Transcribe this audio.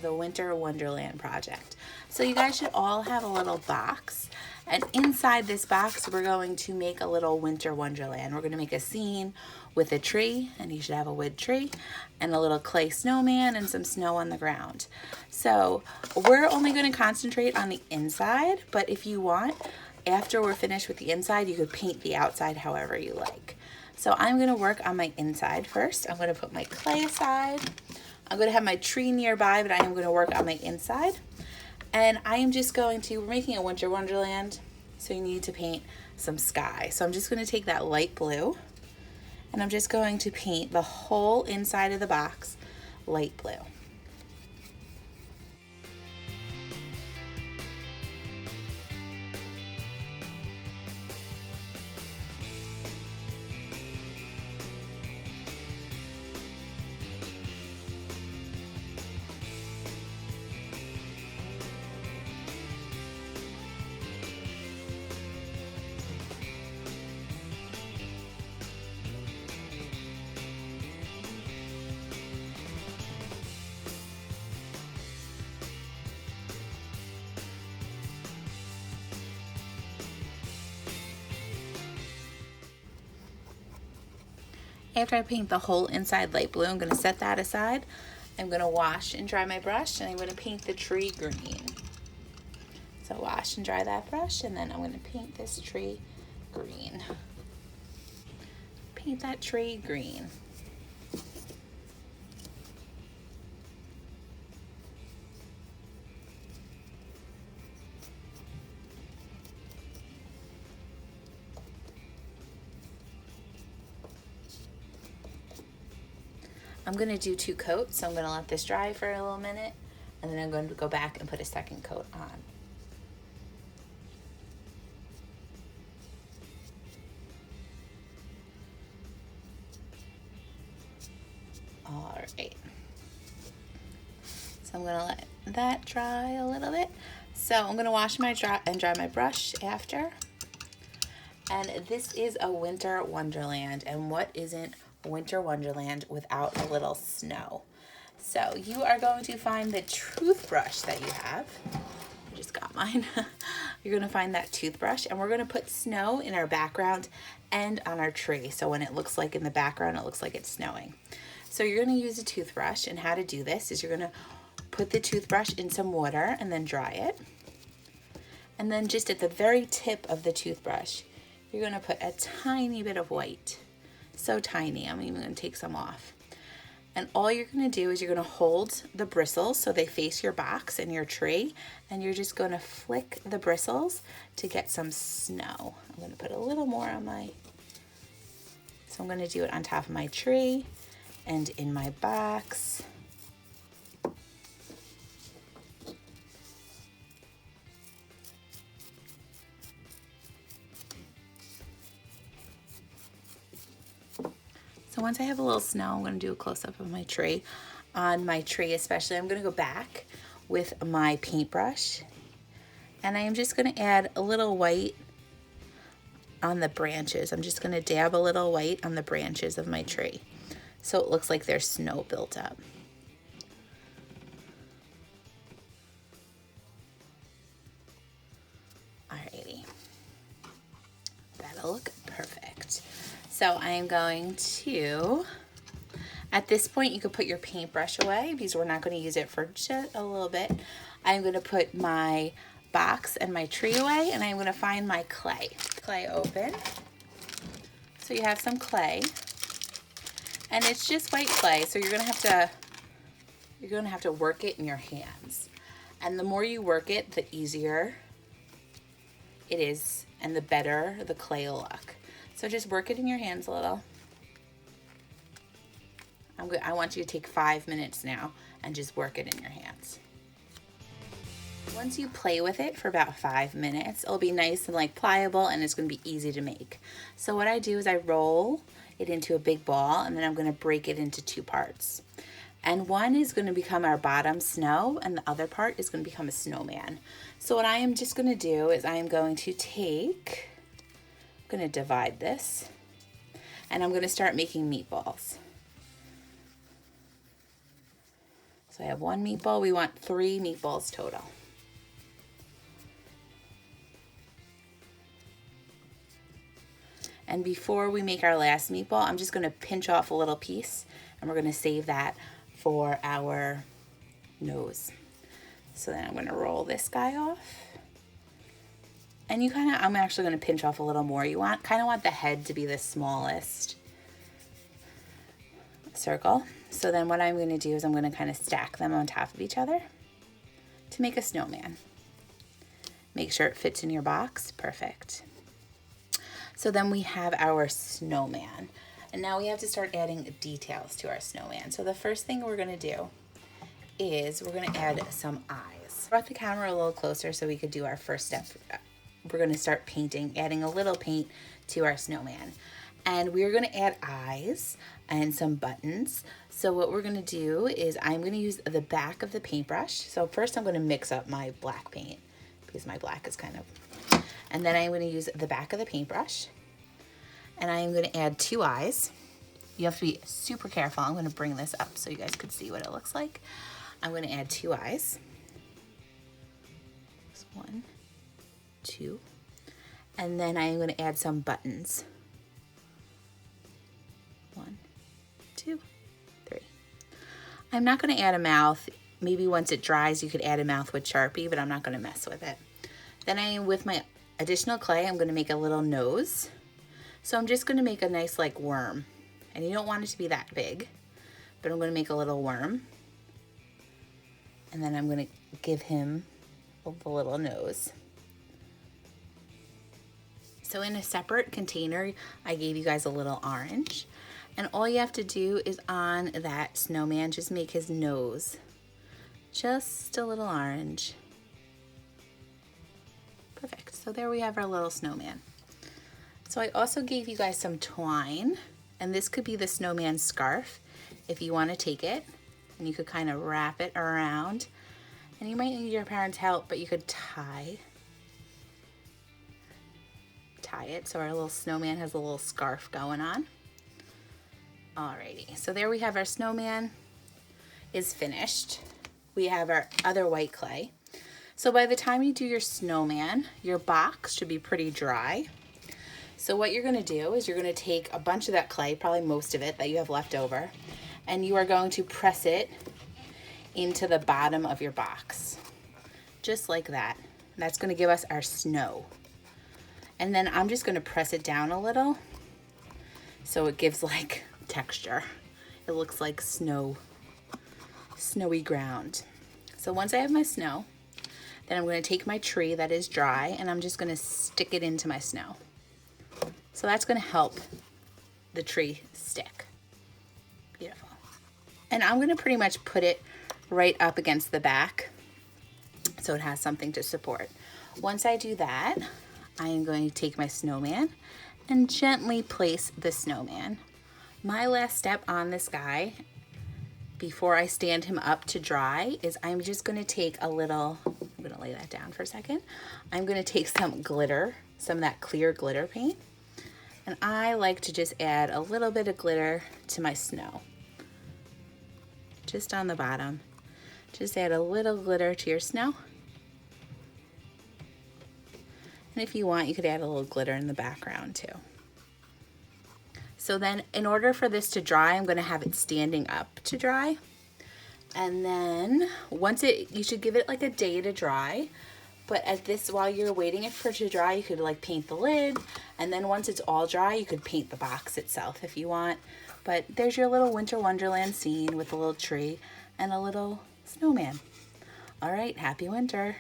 the Winter Wonderland project. So you guys should all have a little box, and inside this box we're going to make a little winter wonderland. We're going to make a scene with a tree, and you should have a wood tree, and a little clay snowman and some snow on the ground. So we're only going to concentrate on the inside, but if you want, after we're finished with the inside, you could paint the outside however you like. So I'm going to work on my inside first. I'm going to put my clay aside. I'm going to have my tree nearby, but I am going to work on my inside. And I am just going to, we're making a winter wonderland, so you need to paint some sky. So I'm just going to take that light blue, and I'm just going to paint the whole inside of the box light blue. After I paint the whole inside light blue, I'm going to set that aside. I'm going to wash and dry my brush, and I'm going to paint the tree green. So wash and dry that brush, and then I'm going to paint this tree green. Paint that tree green. I'm going to do 2 coats, so I'm going to let this dry for a little minute, and then I'm going to go back and put a second coat on. All right. So I'm going to let that dry a little bit. So I'm going to wash my dry my brush after. And this is a winter wonderland, and what isn't winter wonderland without a little snow? So you are going to find the toothbrush that you have. I just got mine. You're going to find that toothbrush, and we're going to put snow in our background and on our tree. So when it looks like in the background, it looks like it's snowing. So you're going to use a toothbrush, and how to do this is you're going to put the toothbrush in some water and then dry it. And then just at the very tip of the toothbrush, you're going to put a tiny bit of white. So tiny, I'm even going to take some off. And all you're going to do is you're going to hold the bristles so they face your box and your tree, and you're just going to flick the bristles to get some snow. I'm going to put a little more on so I'm going to do it on top of my tree and in my box. So once I have a little snow, I'm going to do a close-up of my tree. On my tree especially, I'm going to go back with my paintbrush, and I am just going to add a little white on the branches. I'm just going to dab a little white on the branches of my tree so it looks like there's snow built up. Alrighty. That'll look perfect. So I am going to, at this point you could put your paintbrush away because we're not going to use it for just a little bit. I'm going to put my box and my tree away, and I'm going to find my clay. Clay open. So you have some clay, and it's just white clay, so you're going to have to work it in your hands. And the more you work it, the easier it is, and the better the clay will look. So just work it in your hands a little. I want you to take 5 minutes now and just work it in your hands. Once you play with it for about 5 minutes, it'll be nice and like pliable, and it's going to be easy to make. So what I do is I roll it into a big ball, and then I'm going to break it into 2 parts. And one is going to become our bottom snow, and the other part is going to become a snowman. So what I am just going to do is I am going to I'm going to divide this, and I'm going to start making meatballs. So So I have 1 meatball. We want 3 meatballs total. And before we make our last meatball, I'm just gonna pinch off a little piece and we're gonna save that for our nose. So then I'm gonna roll this guy off. And I'm actually gonna pinch off a little more. You kind of want the head to be the smallest circle. So then what I'm gonna do is I'm gonna kind of stack them on top of each other to make a snowman. Make sure it fits in your box, perfect. So then we have our snowman. And now we have to start adding details to our snowman. So the first thing we're gonna do is we're gonna add some eyes. Brought the camera a little closer so we could do our first step. We're gonna start painting, adding a little paint to our snowman. And we're gonna add eyes and some buttons. So what we're gonna do is I'm gonna use the back of the paintbrush. So first I'm gonna mix up my black paint because my black is kind of, and then I'm gonna use the back of the paintbrush and I'm gonna add 2 eyes. You have to be super careful. I'm gonna bring this up so you guys can see what it looks like. I'm gonna add 2 eyes. 1, 2, and then I'm gonna add some buttons. 1, 2, 3. I'm not gonna add a mouth. Maybe once it dries, you could add a mouth with Sharpie, but I'm not gonna mess with it. Then with my additional clay, I'm gonna make a little nose. So I'm just gonna make a nice like worm. And you don't want it to be that big, but I'm gonna make a little worm. And then I'm gonna give him the little nose. So in a separate container, I gave you guys a little orange. And all you have to do is on that snowman, just make his nose just a little orange. Perfect. So there we have our little snowman. So I also gave you guys some twine, and this could be the snowman scarf if you want to take it, and you could kind of wrap it around. And you might need your parents' help, but you could tie it so our little snowman has a little scarf going on. Alrighty, so there we have our snowman is finished. We have our other white clay. So by the time you do your snowman, your box should be pretty dry. So what you're gonna do is you're gonna take a bunch of that clay, probably most of it that you have left over, and you are going to press it into the bottom of your box, just like that. And that's gonna give us our snow. And then I'm just gonna press it down a little so it gives like texture. It looks like snowy ground. So once I have my snow, then I'm gonna take my tree that is dry and I'm just gonna stick it into my snow. So that's gonna help the tree stick. Beautiful. And I'm gonna pretty much put it right up against the back so it has something to support. Once I do that, I am going to take my snowman and gently place the snowman. My last step on this guy before I stand him up to dry is I'm just gonna take a little, I'm gonna lay that down for a second. I'm gonna take some glitter, some of that clear glitter paint. And I like to just add a little bit of glitter to my snow. Just on the bottom. Just add a little glitter to your snow. And if you want, you could add a little glitter in the background too. So then in order for this to dry, I'm gonna have it standing up to dry. And then you should give it like a day to dry. But while you're waiting for it to dry, you could like paint the lid. And then once it's all dry, you could paint the box itself if you want. But there's your little winter wonderland scene with a little tree and a little snowman. All right, happy winter.